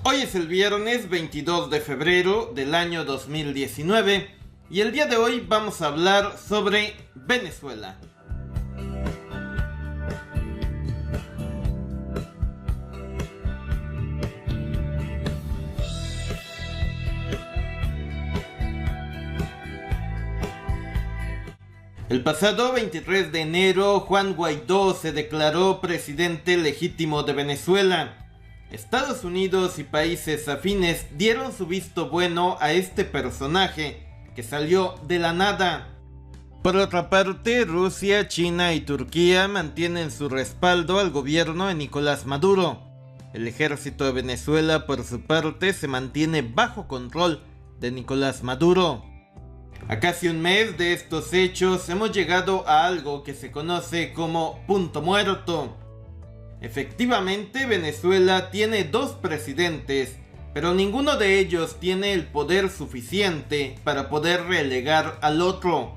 Hoy es el viernes 22 de febrero del año 2019 y el día de hoy vamos a hablar sobre Venezuela. El pasado 23 de enero, Juan Guaidó se declaró presidente legítimo de Venezuela. Estados Unidos y países afines dieron su visto bueno a este personaje que salió de la nada. Por otra parte, Rusia, China y Turquía mantienen su respaldo al gobierno de Nicolás Maduro. El ejército de Venezuela, por su parte, se mantiene bajo control de Nicolás Maduro. A casi un mes de estos hechos hemos llegado a algo que se conoce como punto muerto. Efectivamente, Venezuela tiene dos presidentes, pero ninguno de ellos tiene el poder suficiente para poder relegar al otro.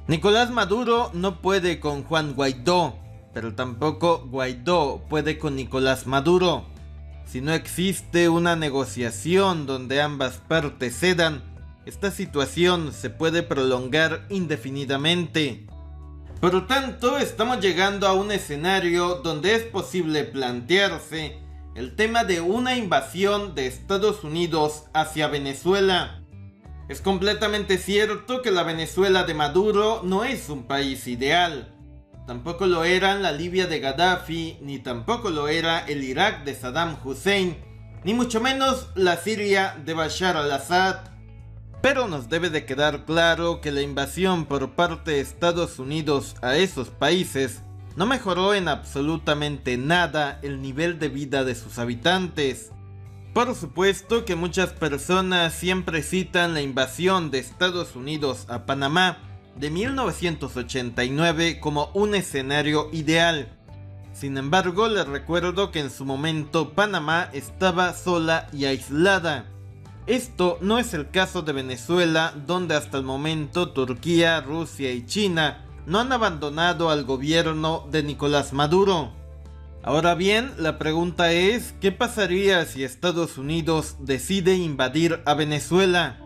Nicolás Maduro no puede con Juan Guaidó, pero tampoco Guaidó puede con Nicolás Maduro. Si no existe una negociación donde ambas partes cedan, esta situación se puede prolongar indefinidamente. Por lo tanto, estamos llegando a un escenario donde es posible plantearse el tema de una invasión de Estados Unidos hacia Venezuela. Es completamente cierto que la Venezuela de Maduro no es un país ideal. Tampoco lo eran la Libia de Gaddafi, ni tampoco lo era el Irak de Saddam Hussein, ni mucho menos la Siria de Bashar al-Assad. Pero nos debe de quedar claro que la invasión por parte de Estados Unidos a esos países no mejoró en absolutamente nada el nivel de vida de sus habitantes. Por supuesto que muchas personas siempre citan la invasión de Estados Unidos a Panamá de 1989 como un escenario ideal. Sin embargo, les recuerdo que en su momento Panamá estaba sola y aislada. Esto no es el caso de Venezuela, donde hasta el momento Turquía, Rusia y China no han abandonado al gobierno de Nicolás Maduro. Ahora bien, la pregunta es, ¿qué pasaría si Estados Unidos decide invadir a Venezuela?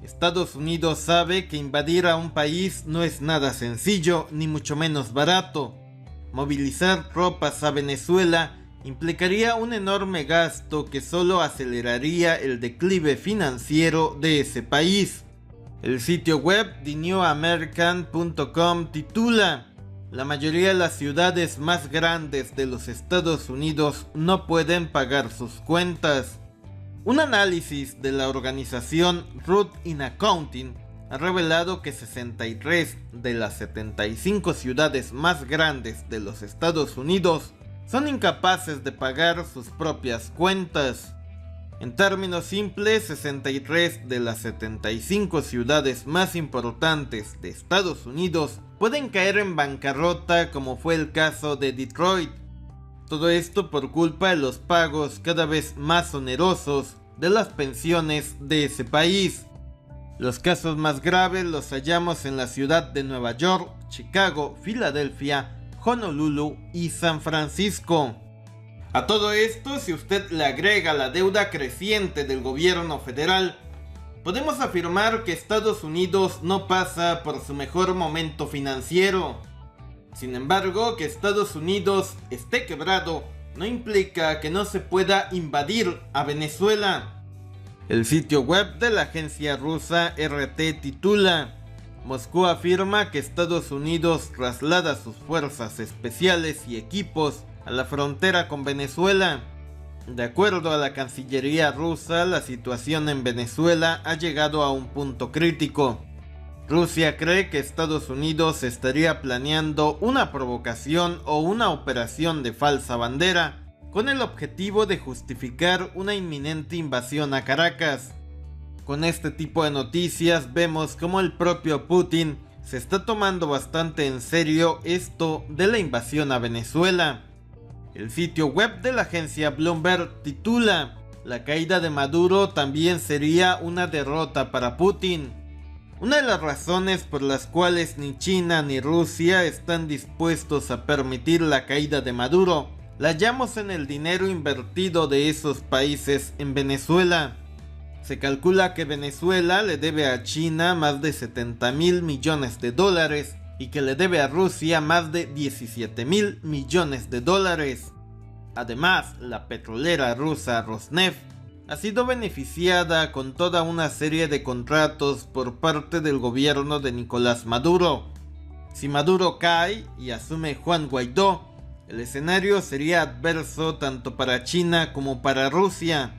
Estados Unidos sabe que invadir a un país no es nada sencillo, ni mucho menos barato. Movilizar tropas a Venezuela implicaría un enorme gasto que solo aceleraría el declive financiero de ese país. El sitio web thenewamerican.com titula: la mayoría de las ciudades más grandes de los Estados Unidos no pueden pagar sus cuentas. Un análisis de la organización Root in Accounting ha revelado que 63 de las 75 ciudades más grandes de los Estados Unidos son incapaces de pagar sus propias cuentas. En términos simples, 63 de las 75 ciudades más importantes de Estados Unidos pueden caer en bancarrota, como fue el caso de Detroit. Todo esto por culpa de los pagos cada vez más onerosos de las pensiones de ese país. Los casos más graves los hallamos en la ciudad de Nueva York, Chicago, Filadelfia, Honolulu y San Francisco. A todo esto, si usted le agrega la deuda creciente del gobierno federal, podemos afirmar que Estados Unidos no pasa por su mejor momento financiero. Sin embargo, que Estados Unidos esté quebrado no implica que no se pueda invadir a Venezuela. El sitio web de la agencia rusa RT titula: Moscú afirma que Estados Unidos traslada sus fuerzas especiales y equipos a la frontera con Venezuela. De acuerdo a la Cancillería rusa, la situación en Venezuela ha llegado a un punto crítico. Rusia cree que Estados Unidos estaría planeando una provocación o una operación de falsa bandera con el objetivo de justificar una inminente invasión a Caracas. Con este tipo de noticias vemos cómo el propio Putin se está tomando bastante en serio esto de la invasión a Venezuela. El sitio web de la agencia Bloomberg titula: la caída de Maduro también sería una derrota para Putin. Una de las razones por las cuales ni China ni Rusia están dispuestos a permitir la caída de Maduro la hallamos en el dinero invertido de esos países en Venezuela. Se calcula que Venezuela le debe a China más de 70.000 millones de dólares y que le debe a Rusia más de 17.000 millones de dólares. Además, la petrolera rusa Rosneft ha sido beneficiada con toda una serie de contratos por parte del gobierno de Nicolás Maduro. Si Maduro cae y asume Juan Guaidó, el escenario sería adverso tanto para China como para Rusia.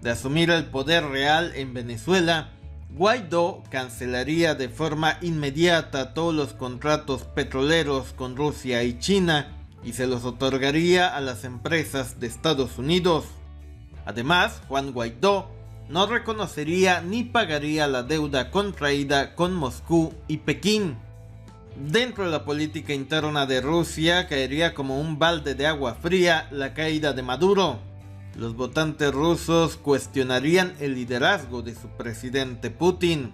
De asumir el poder real en Venezuela, Guaidó cancelaría de forma inmediata todos los contratos petroleros con Rusia y China y se los otorgaría a las empresas de Estados Unidos. Además, Juan Guaidó no reconocería ni pagaría la deuda contraída con Moscú y Pekín. Dentro de la política interna de Rusia caería como un balde de agua fría la caída de Maduro. Los votantes rusos cuestionarían el liderazgo de su presidente Putin.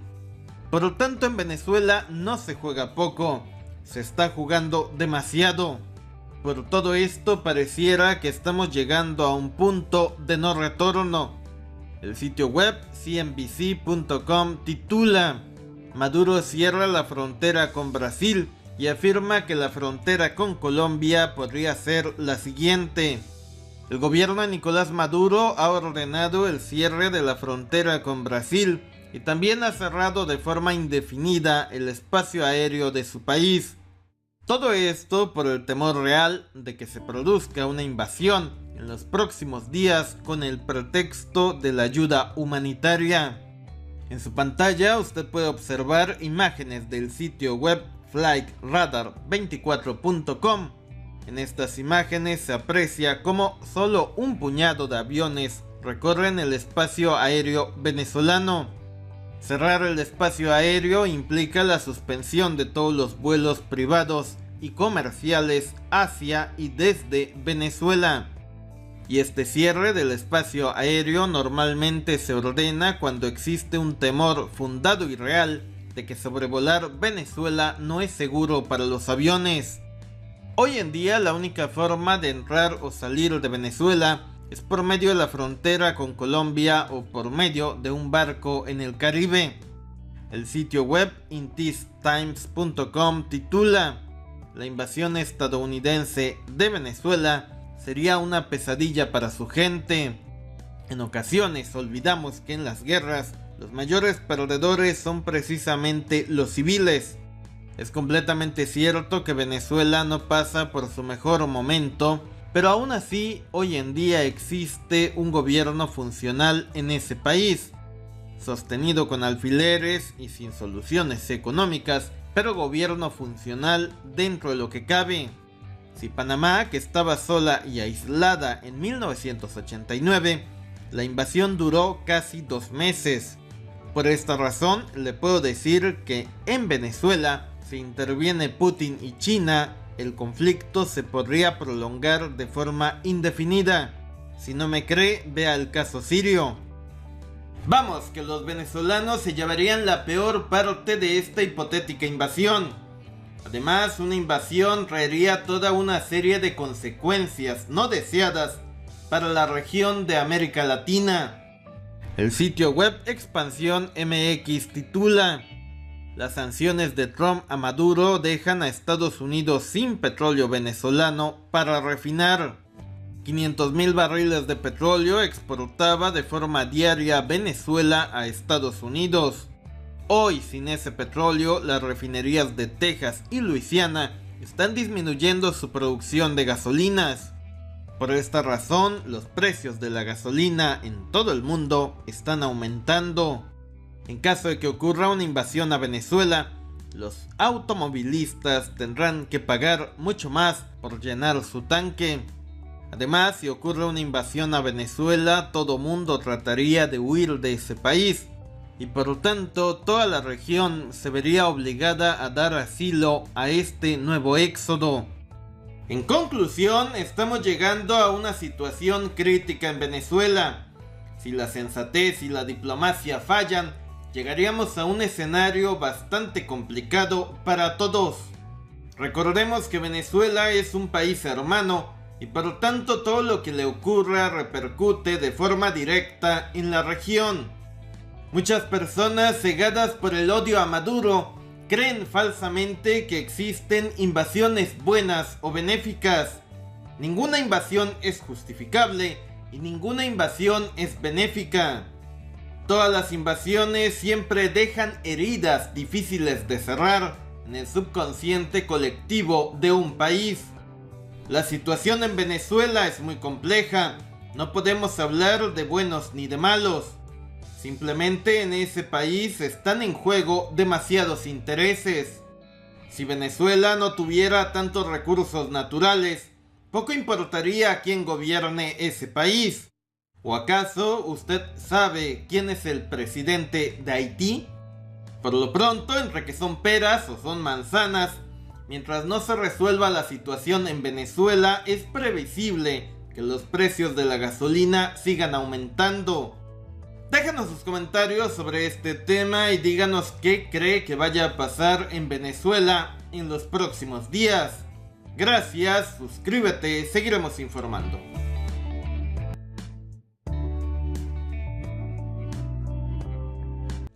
Por lo tanto, en Venezuela no se juega poco, se está jugando demasiado. Por todo esto pareciera que estamos llegando a un punto de no retorno. El sitio web CNBC.com titula: Maduro cierra la frontera con Brasil y afirma que la frontera con Colombia podría ser la siguiente. El gobierno de Nicolás Maduro ha ordenado el cierre de la frontera con Brasil y también ha cerrado de forma indefinida el espacio aéreo de su país. Todo esto por el temor real de que se produzca una invasión en los próximos días con el pretexto de la ayuda humanitaria. En su pantalla usted puede observar imágenes del sitio web flightradar24.com. En estas imágenes se aprecia cómo solo un puñado de aviones recorren el espacio aéreo venezolano. Cerrar el espacio aéreo implica la suspensión de todos los vuelos privados y comerciales hacia y desde Venezuela. Y este cierre del espacio aéreo normalmente se ordena cuando existe un temor fundado y real de que sobrevolar Venezuela no es seguro para los aviones. Hoy en día la única forma de entrar o salir de Venezuela es por medio de la frontera con Colombia o por medio de un barco en el Caribe. El sitio web inthistimes.com titula: La invasión estadounidense de Venezuela sería una pesadilla para su gente. En ocasiones olvidamos que en las guerras los mayores perdedores son precisamente los civiles. Es completamente cierto que Venezuela no pasa por su mejor momento, pero aún así hoy en día existe un gobierno funcional en ese país, sostenido con alfileres y sin soluciones económicas, pero gobierno funcional dentro de lo que cabe. Si Panamá, que estaba sola y aislada en 1989, la invasión duró casi 2 meses. Por esta razón, le puedo decir que en Venezuela, si interviene Putin y China, el conflicto se podría prolongar de forma indefinida. Si no me cree, vea el caso sirio. Vamos, que los venezolanos se llevarían la peor parte de esta hipotética invasión. Además, una invasión traería toda una serie de consecuencias no deseadas para la región de América Latina. El sitio web Expansión MX titula: Las sanciones de Trump a Maduro dejan a Estados Unidos sin petróleo venezolano para refinar. 500,000 barriles de petróleo exportaba de forma diaria Venezuela a Estados Unidos. Hoy, sin ese petróleo, las refinerías de Texas y Luisiana están disminuyendo su producción de gasolinas. Por esta razón, los precios de la gasolina en todo el mundo están aumentando. En caso de que ocurra una invasión a Venezuela, los automovilistas tendrán que pagar mucho más por llenar su tanque. Además, si ocurre una invasión a Venezuela, todo mundo trataría de huir de ese país, y por lo tanto toda la región se vería obligada a dar asilo a este nuevo éxodo. En conclusión, estamos llegando a una situación crítica en Venezuela. Si la sensatez y la diplomacia fallan, llegaríamos a un escenario bastante complicado para todos. Recordemos que Venezuela es un país hermano y por lo tanto todo lo que le ocurra repercute de forma directa en la región. Muchas personas cegadas por el odio a Maduro creen falsamente que existen invasiones buenas o benéficas. Ninguna invasión es justificable y ninguna invasión es benéfica. Todas las invasiones siempre dejan heridas difíciles de cerrar en el subconsciente colectivo de un país. La situación en Venezuela es muy compleja. No podemos hablar de buenos ni de malos. Simplemente en ese país están en juego demasiados intereses. Si Venezuela no tuviera tantos recursos naturales, poco importaría quién gobierne ese país. ¿O acaso usted sabe quién es el presidente de Haití? Por lo pronto, entre que son peras o son manzanas, mientras no se resuelva la situación en Venezuela, es previsible que los precios de la gasolina sigan aumentando. Déjanos sus comentarios sobre este tema y díganos qué cree que vaya a pasar en Venezuela en los próximos días. Gracias, suscríbete, seguiremos informando.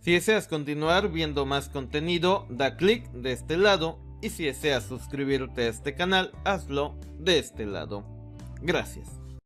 Si deseas continuar viendo más contenido, da clic de este lado, y si deseas suscribirte a este canal, hazlo de este lado. Gracias.